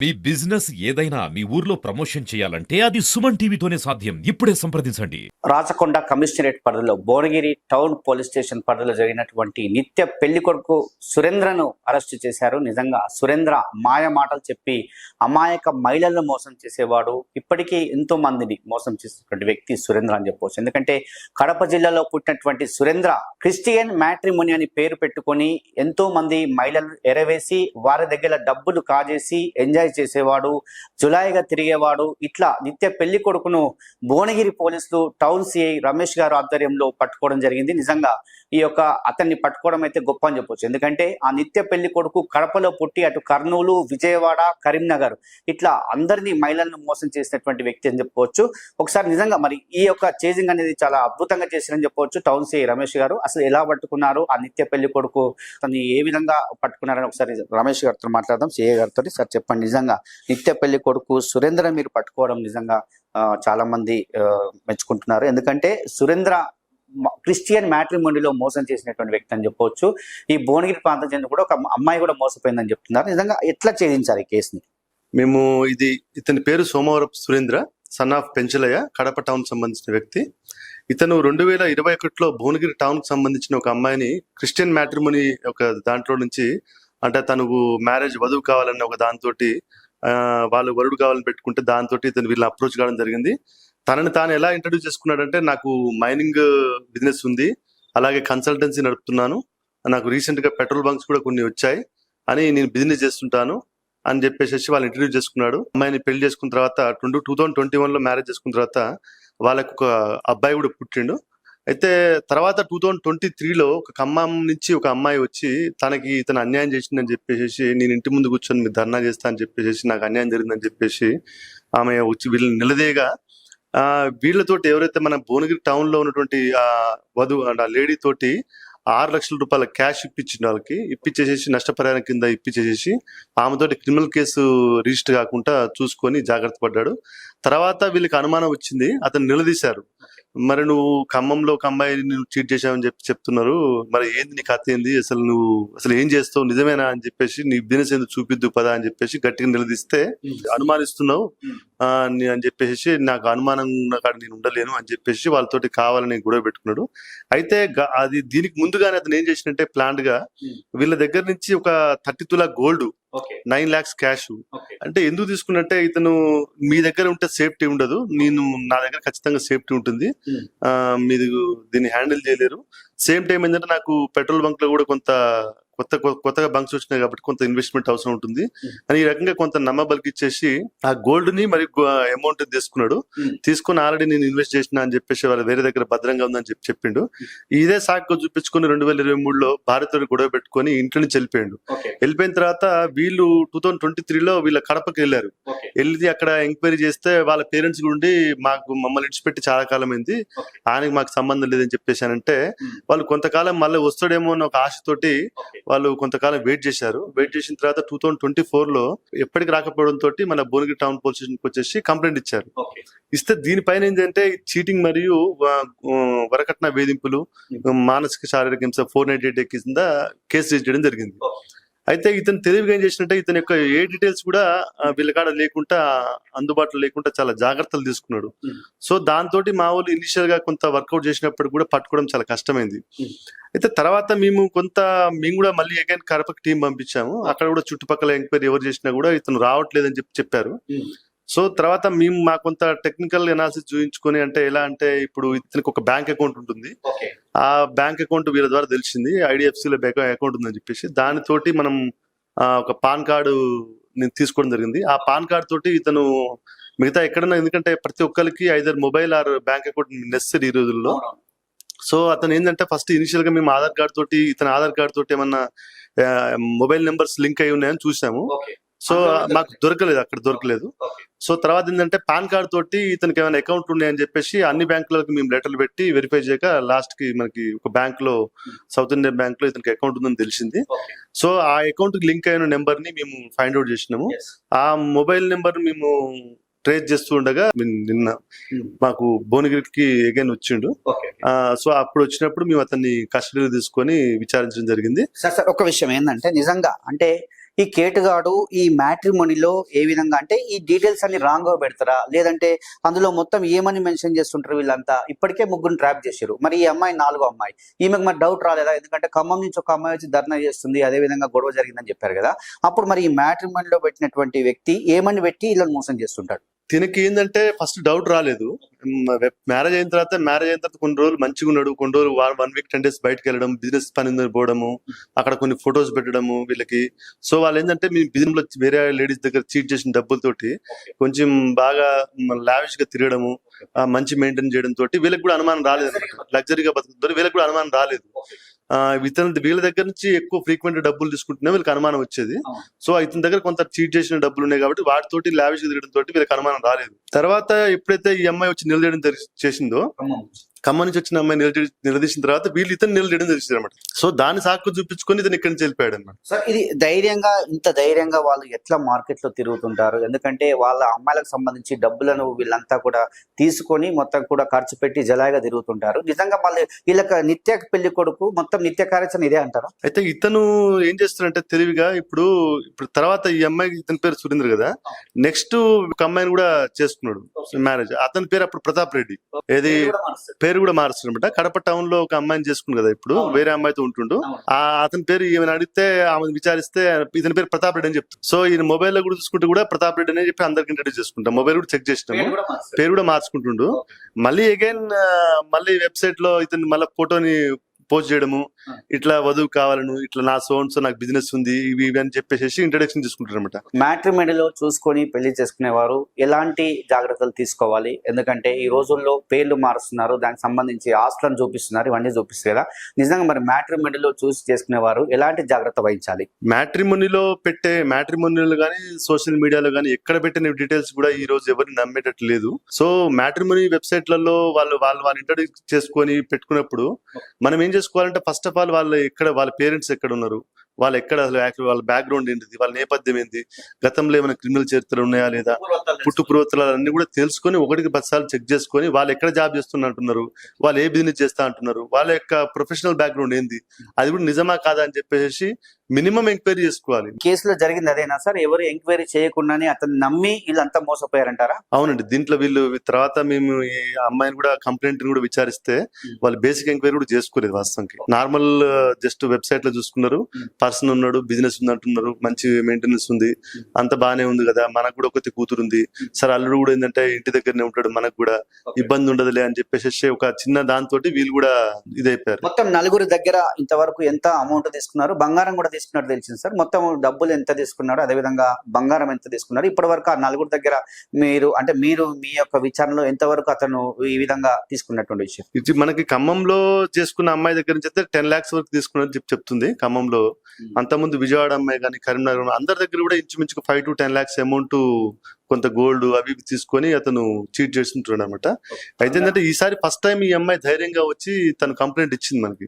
మీ business ఏదైనా మీ ఊర్లో promotion చేయాలంటే అది సుమన్ టీవీతోనే సాధ్యం. ఇప్పుడే సంప్రదించండి. రాచకొండ కమిషనరేట్ పరిధిలో భువనగిరి టౌన్ పోలీస్ స్టేషన్ పరిధిలో జరిగినటువంటి నిత్య పెళ్లి కొడుకు సురేంద్రను అరెస్టు చేశారు. నిజంగా సురేంద్ర మాయ మాటలు చెప్పి అమాయక మహిళలను మోసం చేసేవాడు. ఇప్పటికీ ఎంతో మందిని మోసం చేసినటువంటి వ్యక్తి సురేంద్ర అని చెప్పవచ్చు. ఎందుకంటే కడప జిల్లాలో పుట్టినటువంటి సురేంద్ర క్రిస్టియన్ మ్యాట్రిమోని అని పేరు పెట్టుకొని ఎంతో మంది మహిళలను ఎరవేసి వారి దగ్గర డబ్బులు కాజేసి ఎంజాయ్ చేసేవాడు, జులాయిగా తిరిగేవాడు. ఇట్లా నిత్య పెళ్లి కొడుకును భువనగిరి పోలీసులు టౌన్ సిఐ రమేష్ గారు ఆధ్వర్యంలో పట్టుకోవడం జరిగింది. నిజంగా ఈ యొక్క అతన్ని పట్టుకోవడం అయితే గొప్ప అని చెప్పొచ్చు. ఎందుకంటే ఆ నిత్య పెళ్లి కొడుకు కడపలో పుట్టి అటు కర్నూలు, విజయవాడ, కరీంనగర్ ఇట్లా అందరినీ మహిళలను మోసం చేసినటువంటి వ్యక్తి అని చెప్పుకోవచ్చు. ఒకసారి నిజంగా మరి ఈ యొక్క చేజింగ్ అనేది చాలా అద్భుతంగా చేశారని చెప్పవచ్చు టౌన్ సిఐ రమేష్ గారు. అసలు ఎలా పట్టుకున్నారు, ఆ నిత్య పెళ్లి కొడుకు తను ఏ విధంగా పట్టుకున్నారని ఒకసారి రమేష్ గారితో మాట్లాడదాం. సిఐ గారితో సార్ చెప్పండి, నిజంగా నిత్య పెళ్లి కొడుకు సురేంద్ర మీరు పట్టుకోవడం నిజంగా చాలా మంది మెచ్చుకుంటున్నారు. ఎందుకంటే సురేంద్ర క్రిస్టియన్ మ్యాట్రిమోనీలో మోసం చేసినటువంటి వ్యక్తి అని చెప్పవచ్చు. ఈ భువనగిరి ప్రాంతం చెందిన కూడా ఒక అమ్మాయి కూడా మోసపోయిందని చెప్తున్నారు. నిజంగా ఎట్లా ఛేదించారు ఈ కేసుని? మేము ఇతని పేరు Somavarapu Surendra, son of Penchalaiah, Kadapa town సంబంధించిన వ్యక్తి. ఇతను 2021లో భువనగిరి టౌన్ కి సంబంధించిన ఒక అమ్మాయిని క్రిస్టియన్ మ్యాట్రిమోనీ ఒక దాంట్లో నుంచి, అంటే తనకు మ్యారేజ్ వధువు కావాలన్న ఒక దాంతో వాళ్ళు వరుడు కావాలని పెట్టుకుంటే దాంతో ఇతను వీళ్ళని అప్రోచ్ కావడం జరిగింది. తనని తాను ఎలా ఇంట్రడ్యూస్ చేసుకున్నాడంటే, నాకు మైనింగ్ బిజినెస్ ఉంది, అలాగే కన్సల్టెన్సీ నడుపుతున్నాను, నాకు రీసెంట్ గా పెట్రోల్ బంక్స్ కూడా కొన్ని వచ్చాయి అని, నేను బిజినెస్ చేస్తుంటాను అని చెప్పేసి వాళ్ళు ఇంట్రడ్యూస్ చేసుకున్నాడు. అమ్మాయిని పెళ్లి చేసుకున్న తర్వాత 2021లో మ్యారేజ్ చేసుకున్న తర్వాత వాళ్ళకు ఒక అబ్బాయి కూడా పుట్టిండు. అయితే తర్వాత 2023లో ఒక ఖమ్మం నుంచి ఒక అమ్మాయి వచ్చి తనకి ఇతను అన్యాయం చేసిందని చెప్పేసి, నేను ఇంటి ముందు కూర్చొని మీరు ధర్నా చేస్తా అని చెప్పేసి, నాకు అన్యాయం జరిగిందని చెప్పేసి ఆమె వచ్చి వీళ్ళని నిలదేగా వీళ్ళతోటి ఎవరైతే మన భువనగిరి టౌన్ లో ఉన్నటువంటి ఆ వధువు అంటే ఆ లేడీ తోటి 6 లక్షల రూపాయల క్యాష్ ఇప్పించిన వాళ్ళకి ఇప్పించేసేసి నష్టపరిహారం కింద ఇప్పించేసేసి ఆమెతోటి క్రిమినల్ కేసు రిజిస్టర్ కాకుండా చూసుకొని జాగ్రత్త పడ్డాడు. తర్వాత వీళ్ళకి అనుమానం వచ్చింది, అతను నిలదీశారు. మరి నువ్వు ఖమ్మంలో ఒక అమ్మాయిని నువ్వు చీట్ చేశావని చెప్తున్నారు, మరి ఏంది నీ కథ ఏంది, నువ్వు అసలు ఏం చేస్తావు, నిజమేనా అని చెప్పేసి, నీ బిజినెస్ ఎందుకు చూపిద్దు పదా అని చెప్పేసి గట్టిగా నిలదీస్తే, అనుమానిస్తున్నావు అని చెప్పేసి, నాకు అనుమానం ఉన్న కాడ నేను ఉండలేను అని చెప్పేసి వాళ్ళతోటి కావాలని గొడవ పెట్టుకున్నాడు. అయితే అది దీనికి ముందుగానే అతను ఏం చేసినట్టే ప్లాన్ గా వీళ్ళ దగ్గర నుంచి ఒక 30 తులా గోల్డ్, 9 lakhs క్యాష్, అంటే ఎందుకు తీసుకున్నట్టే, ఇతను మీ దగ్గర ఉంటే సేఫ్టీ ఉండదు, నా దగ్గర ఖచ్చితంగా సేఫ్టీ ఉంటుంది, మీరు దీన్ని హ్యాండిల్ చేయలేరు. సేమ్ టైం ఏంటంటే నాకు పెట్రోల్ బంక్ లో కూడా కొత్తగా బంక్స్ వచ్చినాయి కాబట్టి కొంత ఇన్వెస్ట్మెంట్ అవసరం ఉంటుంది అని ఈ రకంగా కొంత నమ్మబలికి ఇచ్చేసి ఆ గోల్డ్ ని మరి అమౌంట్ తీసుకున్నాడు. తీసుకుని ఆల్రెడీ నేను ఇన్వెస్ట్ చేసిన అని చెప్పేసి వాళ్ళ వేరే దగ్గర భద్రంగా ఉందని చెప్పిండు. ఇదే సాకు చూపించుకుని 2023లో భార్యతో గొడవ పెట్టుకుని ఇంట్లో నుంచి వెళ్ళిపోయాడు. వెళ్ళిపోయిన తర్వాత వీళ్ళు 2023లో వీళ్ళ కడపకి వెళ్ళారు. వెళ్ళి అక్కడ ఎంక్వైరీ చేస్తే వాళ్ళ పేరెంట్స్ ఉండి మమ్మల్ని ఇడిచిపెట్టి చాలా కాలం అయింది, ఆయనకి మాకు సంబంధం లేదని చెప్పేసానంటే, వాళ్ళు కొంతకాలం మళ్ళీ వస్తాడేమో అన్న ఒక ఆశతోటి వాళ్ళు కొంతకాలం వెయిట్ చేశారు. వెయిట్ చేసిన తర్వాత 2024లో ఎప్పటికి రాకపోవడంతో మన భువనగిరి టౌన్ పోలీస్ స్టేషన్కి వచ్చేసి కంప్లైంట్ ఇచ్చారు. ఇస్తే దీనిపైన ఏంటంటే చీటింగ్ మరియు వరకట్న వేధింపులు, మానసిక శారీరక హింస 498 కింద కేసు రిజిస్టర్ చేయడం జరిగింది. అయితే ఇతను తెలివిగా ఏం చేసినట్టే, ఇతని యొక్క ఏ డీటెయిల్స్ కూడా వీళ్ళ కాడ లేకుండా, అందుబాటులో లేకుండా చాలా జాగ్రత్తలు తీసుకున్నాడు. సో దాంతో మా వాళ్ళు ఇనిషియల్ గా కొంత వర్కౌట్ చేసినప్పుడు కూడా పట్టుకోవడం చాలా కష్టమైంది. అయితే తర్వాత మేము కూడా మళ్ళీ అగైన్ కడపకి టీం పంపించాము. అక్కడ కూడా చుట్టుపక్కల ఎంక్వైరీ ఎవరు చేసినా కూడా ఇతను రావట్లేదని చెప్పారు. సో తర్వాత మేము మా కొంత టెక్నికల్ ఎనాలిసిస్ చూపించుకొని, అంటే ఎలా అంటే, ఇప్పుడు ఇతనికి ఒక బ్యాంక్ అకౌంట్ ఉంటుంది, ఆ బ్యాంక్ అకౌంట్ వీళ్ళ ద్వారా తెలిసింది ఐడిఎఫ్సిలో అకౌంట్ ఉందని చెప్పేసి, దానితోటి మనం ఒక పాన్ కార్డు నేను తీసుకోవడం జరిగింది. ఆ పాన్ కార్డు తోటి ఇతను మిగతా ఎక్కడన్నా, ఎందుకంటే ప్రతి ఒక్కరికి either mobile or bank account necessary ఈ రోజుల్లో. సో అతను ఏంటంటే ఫస్ట్ ఇనిషియల్ గా మేము ఆధార్ కార్డు తోటి, ఇతని ఆధార్ కార్డు తోటి ఏమన్నా మొబైల్ నెంబర్స్ లింక్ అయి ఉన్నాయని చూసాము. సో మాకు అక్కడ దొరకలేదు. సో తర్వాత ఏంటంటే పాన్ కార్డ్ తోటి ఇతనికి ఏమైనా అకౌంట్ ఉన్నాయని చెప్పేసి అన్ని బ్యాంకులకు మేము లెటర్లు పెట్టి వెరిఫై చేయక లాస్ట్ కి మనకి ఒక బ్యాంక్ లో, సౌత్ ఇండియన్ బ్యాంక్ లో ఇతనికి అకౌంట్ ఉందని తెలిసింది. సో ఆ అకౌంట్ కి లింక్ అయిన నెంబర్ ని మేము ఫైండ్ అవుట్ చేసినాము. ఆ మొబైల్ నెంబర్ మేము ట్రేస్ చేస్తూ ఉండగా నిన్న మాకు భువనగిరికి అగైన్ వచ్చిండు. సో అప్పుడు వచ్చినప్పుడు మేము అతన్ని కస్టడీలో తీసుకొని విచారించడం జరిగింది. సార్ ఒక విషయం ఏంటంటే, నిజంగా అంటే ఈ కేటుగాడు ఈ మ్యాట్రిమోనీలో ఏ విధంగా అంటే ఈ డీటెయిల్స్ అన్ని రాంగ్ గా పెడతారా, లేదంటే అందులో మొత్తం ఏమని మెన్షన్ చేస్తుంటారు వీళ్ళంతా? ఇప్పటికే ముగ్గురు ట్రాప్ చేశారు, మరి ఈ అమ్మాయి 4వ అమ్మాయి, ఈమెకు మరి డౌట్ రాలేదా? ఎందుకంటే ఖమ్మం నుంచి ఒక అమ్మాయి వచ్చి ధర్నా చేస్తుంది, అదే విధంగా గొడవ జరిగిందని చెప్పారు కదా. అప్పుడు మరి ఈ మ్యాట్రిమోనీలో పెట్టినటువంటి వ్యక్తి ఏమని పెట్టి వీళ్ళని మోసం చేస్తుంటాడు? దీనికి ఏంటంటే ఫస్ట్ డౌట్ రాలేదు. మ్యారేజ్ అయిన తర్వాత కొన్ని రోజులు మంచిగా ఉన్నాడు, కొన్ని రోజులు 1 వీక్ 10 days బయటకు వెళ్ళడం, బిజినెస్ పని మీద పోవడము, అక్కడ కొన్ని ఫొటోస్ పెట్టడము వీళ్ళకి. సో వాళ్ళు ఏంటంటే మీ బిజినెస్ లో వేరే లేడీస్ దగ్గర చీట్ చేసిన డబ్బులతోటి కొంచెం బాగా లావిష్ గా తిరగడము, మంచి మెయింటైన్ చేయడం తోటి వీళ్ళకి కూడా అనుమానం రాలేదు అనమాట. లగ్జరీగా బతుకుతారు, వీళ్ళకి కూడా అనుమానం రాలేదు. వీళ్ళ దగ్గర నుంచి ఎక్కువ ఫ్రీక్వెంట్ డబ్బులు తీసుకుంటున్నా వీళ్ళకి అనుమానం వచ్చేది. సో ఇతని దగ్గర కొంత చీట్ చేసిన డబ్బులు ఉన్నాయి కాబట్టి వాటితోటి లావిష్ తిరగడం తోటి వీళ్ళకి అనుమానం రాలేదు. తర్వాత ఎప్పుడైతే ఈ అమ్మాయి వచ్చి నిలదీయడం చేసిందో, ఖమ్మం నుంచి వచ్చిన అమ్మాయి నిలదీసిన తర్వాత వీళ్ళు ఇతను నిలదీయడం తెలిసింది అనమాట. సో దాన్ని సాకు చూపించుకొని ఇతను ఇక్కడి నుంచి వెళ్ళిపోయాడు అనమాట. సార్ ఇది ఇంత ధైర్యంగా వాళ్ళు ఎట్లా మార్కెట్ లో తిరుగుతుంటారు? ఎందుకంటే వాళ్ళ అమ్మాయిలకు సంబంధించి డబ్బులను వీళ్ళంతా కూడా తీసుకొని మొత్తం కూడా ఖర్చు పెట్టి జలాయిగా తిరుగుతుంటారు. నిజంగా వాళ్ళు వీళ్ళకి నిత్య పెళ్లి కొడుకు, మొత్తం నిత్య కార్యాచరణ ఇదే అంటారా? అయితే ఇతను ఏం చేస్తున్నారంటే తెలివిగా ఇప్పుడు తర్వాత ఈ అమ్మాయి, ఇతని పేరు సురేంద్ర కదా, నెక్స్ట్ ఒక అమ్మాయిని కూడా చేసుకున్నాడు మ్యారేజ్. అతని పేరు అప్పుడు ప్రతాప్ రెడ్డి, ఏది పేరు కూడా మారుస్తుంది అనమాట. కడప టౌన్ లో ఒక అమ్మాయిని చేసుకున్నాడు కదా, ఇప్పుడు వేరే అమ్మాయితో ఉంటుండు. అతని పేరు ఏమైనా అడిగితే ఆమె విచారిస్తే ఇతని పేరు ప్రతాప్ రెడ్డి అని చెప్తాం. సో ఈయన మొబైల్ లో కూడా చూసుకుంటూ కూడా ప్రతాప్ రెడ్డి అని చెప్పి అందరికి ఇంట్రడ్యూస్ చేసుకుంటాం. మొబైల్ కూడా చెక్ చేసినాము, పేరు కూడా మార్చుకుంటుండు. మళ్ళీ అగైన్ మళ్ళీ వెబ్సైట్ లో ఇతను మళ్ళీ ఫోటోని పోస్ట్ చేయడము, ఇట్లా వధువు కావాలను, ఇట్లా నా సోన్స్ నాకు బిజినెస్ ఉంది, ఇవి అని చెప్పేసి ఇంట్రడక్షన్ చేసుకుంటారు అనమాట. మ్యాట్రిమోనీలో చూసుకొని పెళ్లి చేసుకునేవారు ఎలాంటి జాగ్రత్తలు తీసుకోవాలి? ఎందుకంటే ఈ రోజుల్లో పేర్లు మారుస్తున్నారు, దానికి సంబంధించి ఆస్తులను చూపిస్తున్నారు, ఇవన్నీ చూపిస్తారు కదా. నిజంగా మరి మ్యాట్రిమోనీలో చూసి చేసుకునేవారు ఎలాంటి జాగ్రత్త వహించాలి? మ్యాట్రిమోనీలో కానీ సోషల్ మీడియాలో కానీ ఎక్కడ పెట్టిన డీటెయిల్స్ కూడా ఈ రోజు ఎవరిని నమ్మేటట్టు లేదు. సో మ్యాట్రిమోనీ వెబ్సైట్లలో వాళ్ళు ఇంట్రడ్యూస్ చేసుకొని పెట్టుకున్నప్పుడు మనం ఏం చేసుకోవాలంటే, ఫస్ట్ ఆఫ్ ఆల్ వాళ్ళ పేరెంట్స్ ఎక్కడ ఉన్నారు, వాళ్ళు ఎక్కడ అసలు వాళ్ళ బ్యాక్గ్రౌండ్ ఏంటిది, వాళ్ళ నేపథ్యం ఏంటి, గతంలో ఏమైనా క్రిమినల్ చరిత్రలు ఉన్నాయా లేదా, పుట్టు పూర్వోత్తరాలు అన్ని కూడా తెలుసుకొని 1-10 సార్లు చెక్ చేసుకొని వాళ్ళు ఎక్కడ జాబ్ చేస్తున్నట్టున్నారు, వాళ్ళు ఏ బిజినెస్ చేస్తా అంటున్నారు, వాళ్ళ యొక్క ప్రొఫెషనల్ బ్యాక్గ్రౌండ్ ఏంది, అది కూడా నిజమా కాదా అని చెప్పేసి మినిమం ఎంక్వైరీ చేసుకోవాలి. కేసులో జరిగింది అదేనా సార్? ఎవరు ఎంక్వైరీ చేయకుండానే అతను నమ్మి వీళ్ళంతా మోసపోయారంటారా? అవునండి. దీంట్లో వీళ్ళు తర్వాత మేము ఈ అమ్మాయిని కూడా కంప్లైంట్ కూడా విచారిస్తే వాళ్ళు బేసిక్ ఎంక్వైరీ కూడా చేసుకోలేదు. వాస్తవానికి నార్మల్ జస్ట్ వెబ్సైట్ లో చూసుకున్నారు, పర్సన్ ఉన్నాడు, బిజినెస్ ఉంది అంటున్నారు, మంచి మెయింటెనెన్స్ ఉంది, అంత బానే ఉంది కదా, మనకు కూడా ఒకటి కూతురు ఉంది సార్, అల్లుడు కూడా ఏంటంటే ఇంటి దగ్గరనే ఉంటాడు, మనకు కూడా ఇబ్బంది ఉండదులే అని చెప్పేసి ఒక చిన్న దాంతో వీళ్ళు కూడా ఇదైపోయారు. మొత్తం 4 దగ్గర ఇంతవరకు ఎంత అమౌంట్ తీసుకున్నారు? బంగారం కూడా తీసుకున్నట్టు తెలిసింది సార్. మొత్తం డబ్బులు ఎంత తీసుకున్నాడు, అదేవిధంగా బంగారం ఎంత తీసుకున్నారు? ఇప్పటి వరకు ఆ 4 దగ్గర మీరు మీ యొక్క విచారణలో ఎంతవరకు అతను ఈ విధంగా తీసుకున్నటువంటి విషయం? ఇది మనకి ఖమ్మంలో చేసుకున్న అమ్మాయి దగ్గర నుంచి అయితే 10 lakhs వరకు తీసుకున్నది చెప్తుంది ఖమ్మంలో. అంతకుముందు విజయవాడ అమ్మాయి కానీ, కరీంనగర్, అందరి దగ్గర కూడా ఇంచుమించుకు 5 to 10 lakhs అమౌంట్, కొంత గోల్డ్ అవి తీసుకొని అతను చీట్ చేస్తుంటాడు అనమాట. అయితే ఏంటంటే ఈసారి ఫస్ట్ టైం ఈ అమ్మాయి ధైర్యంగా వచ్చి తను కంప్లైంట్ ఇచ్చింది మనకి.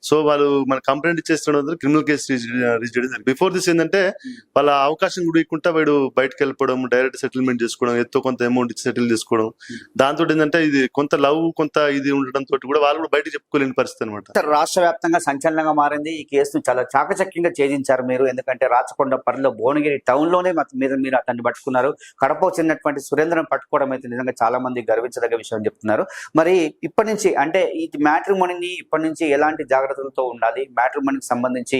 సో వాళ్ళు మన కంప్లైంట్ ఇచ్చేస్తున్న క్రిమినల్ కేసు రిజిస్టర్ చేయడం. బిఫోర్ దిస్ ఏంటంటే వాళ్ళ అవకాశం కూడా ఇవ్వకుండా వాడు బయటకు వెళ్ళిపోవడం, డైరెక్ట్ సెటిల్మెంట్ చేసుకోవడం, ఎంతో కొంత అమౌంట్ ఇచ్చి సెటిల్ చేసుకోవడం. దాంతో ఏంటంటే ఇది కొంత లవ్, కొంత ఇది ఉండడం తోటి కూడా వాళ్ళు కూడా బయట చెప్పుకోలేని పరిస్థితి అనమాట. రాష్ట్ర వ్యాప్తంగా సంచలనంగా మారింది. ఈ కేసును చాలా చాకచక్యంగా ఛేదించారు మీరు. ఎందుకంటే రాచకొండపల్లిలో భువనగిరి టౌన్ లోనే మీరు అతన్ని పట్టుకున్నారు. కడప చెందినటువంటి సురేంద్రను పట్టుకోవడం అయితే నిజంగా చాలా మంది గర్వించదగ్గ విషయం చెప్తున్నారు. మరి ఇప్పటి నుంచి అంటే ఈ మ్యాట్రిమోనీని ఇప్పటి నుంచి ఎలాంటి జాగ్రత్తలతో ఉండాలి, మ్యాట్రిమోనీకి సంబంధించి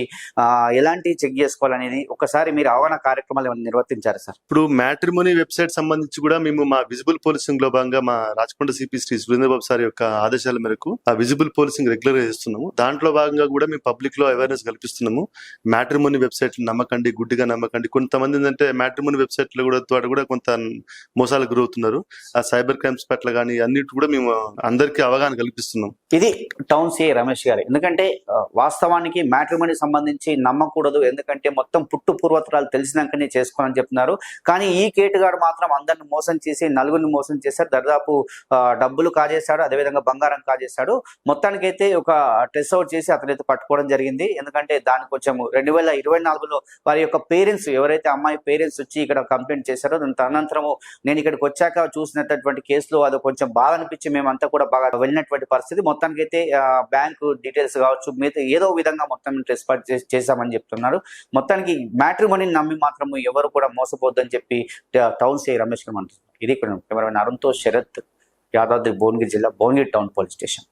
ఎలాంటి చెక్ చేసుకోవాలనేది ఒకసారి మీరు అవగాహన కార్యక్రమాలు ఏమైనా నిర్వర్తించారు సార్? ఇప్పుడు మ్యాట్రిమోనీ వెబ్సైట్ సంబంధించి కూడా మేము మా విజిబుల్ పోలీసింగ్ లో భాగంగా మా రాచకొండ సిపి శ్రీ సురేంద్రబాబు సార్ యొక్క ఆదేశాల మేరకు ఆ విజిబుల్ పోలీసింగ్ రెగ్యులర్ గా చేస్తున్నాము. దాంట్లో భాగంగా కూడా మేము పబ్లిక్ లో అవేర్నెస్ కల్పిస్తున్నాము. మ్యాట్రిమోనీ వెబ్సైట్ నమ్మకండి, గుడ్డిగా నమ్మకండి. కొంతమంది ఏంటంటే మ్యాట్రిమోనీ వెబ్సైట్ లో కూడా కొంత మోసాలకు గురవుతున్నారు. ఆ సైబర్ క్రైమ్స్ పట్ల కానీ అన్నిటి కూడా మేము అందరికీ అవగాహన కల్పిస్తున్నాం. ఇది టౌన్ సిఐ రమేష్ గారు. ఎందుకంటే వాస్తవానికి మ్యాట్రిమోనీ సంబంధించి నమ్మకూడదు, ఎందుకంటే మొత్తం పుట్టు పూర్వత్రాలు తెలిసినాకనే చేసుకోవాలని చెప్తున్నారు. కానీ ఈ కేటుగాడు మాత్రం అందరిని మోసం చేసి 4 మోసం చేశారు. దాదాపు డబ్బులు కాజేశాడు, అదేవిధంగా బంగారం కాజేశాడు. మొత్తానికైతే ఒక ట్రెస్ అవుట్ చేసి అతనైతే పట్టుకోవడం జరిగింది. ఎందుకంటే దానికి కొంచెం 2024లో వారి యొక్క పేరెంట్స్, ఎవరైతే అమ్మాయి పేరెంట్స్ వచ్చి ఇక్కడ కంప్లైంట్ చేశారో తదనంతరము నేను ఇక్కడికి వచ్చాక చూసినటువంటి కేసులో అది కొంచెం బాధ అనిపించి మేమంతా కూడా బాగా వెళ్ళినటువంటి పరిస్థితి. మొత్తానికి అయితే బ్యాంకు డీటెయిల్స్ కావచ్చు, మిగతా ఏదో విధంగా మొత్తం రెస్పాండ్ చేశామని చెప్తున్నారు. మొత్తానికి మ్యాట్రిమోనీని నమ్మి మాత్రము ఎవరు కూడా మోసపోద్దని చెప్పి టౌన్ సిఐ రమేష్ గారు అంటున్నారు. ఇది ఇక్కడ కెమెరామెన్ అరుణ్తో శరత్, యాదాద్రి భువనగిరి జిల్లా భువనగిరి టౌన్ పోలీస్ స్టేషన్.